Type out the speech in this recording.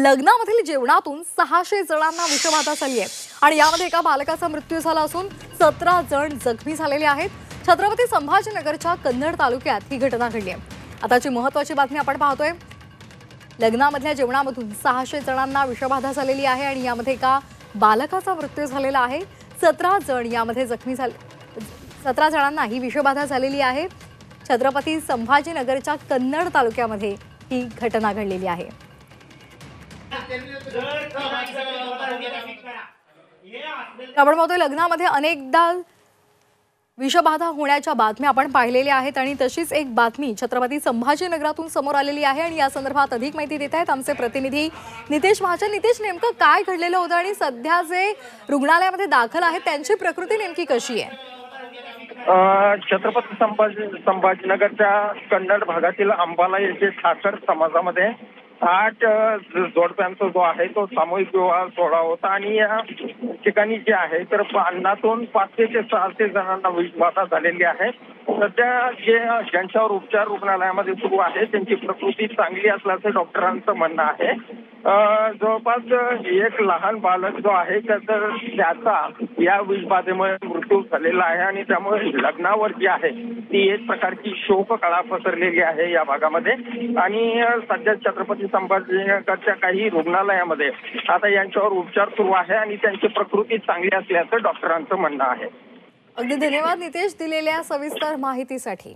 लग्नामधील जेवणातून 600 जणांना विषबाधा झाली आहे आणि यामध्ये एका बालकाचा मृत्यू झाला असून 17 जण जखमी झालेले आहेत। छत्रपती संभाजीनगरच्या कन्नड तालुक्यात ही घटना घडली आहे। आताची महत्त्वाची बातमी आपण पाहतोय। लग्नामधल्या जेवणामधून 600 जणांना विषबाधा झालेली आहे आणि यामध्ये एका बालकाचा मृत्यू झालेला आहे। 17 जण यामध्ये जखमी झाले। 17 जणांना ही विषबाधा झालेली आहे। छत्रपती संभाजीनगरच्या कन्नड तालुक्यामध्ये ही घटना घडलेली आहे। आपण पाहतोय लग्नामध्ये अनेकदा विषबाधा होण्याच्या बातम्या आपण पाहिलेल्या आहेत आणि तशीच एक बातमी छत्रपती संभाजीनगरातून समोर आलेली आहे आणि या संदर्भात अधिक माहिती देत आहेत आमचे प्रतिनिधी नितेश महाजन। नितेश, नेमकं काय घडलेलं होतं आणि सध्या जे रुग्णालयामध्ये दाखल आहेत त्यांची प्रकृती नेमकी कशी आहे? छत्रपती संभाजीनगरच्या कन्नड भागातील अंबाला येथे ठाकर समाजामध्ये 8 जोडप्यांचा जो आहे तो सामूहिक विवाह सोहळा होता आणि या ठिकाणी जे आहे तर अन्नातून 500 ते 600 जणांना विषबाधा झालेली आहे। सध्या ज्यांच्यावर उपचार रुग्णालयामध्ये सुरू आहे त्यांची प्रकृती चांगली असल्याचं डॉक्टरांचं म्हणणं आहे। जवळपास एक लहान बालक जो आहे त्याचा या विषबाधेमुळे मृत्यू झालेला आहे आणि त्यामुळे लग्नावर जी आहे ती एक प्रकारची शोककळा पसरलेली आहे या भागामध्ये आणि सध्या छत्रपती संभाजीनगरच्या काही रुग्णालयामध्ये आता यांच्यावर उपचार सुरू आहे आणि त्यांची प्रकृती चांगली असल्याचं डॉक्टरांचं म्हणणं आहे। अगदी धन्यवाद नितेश दिलेल्या सविस्तर माहितीसाठी।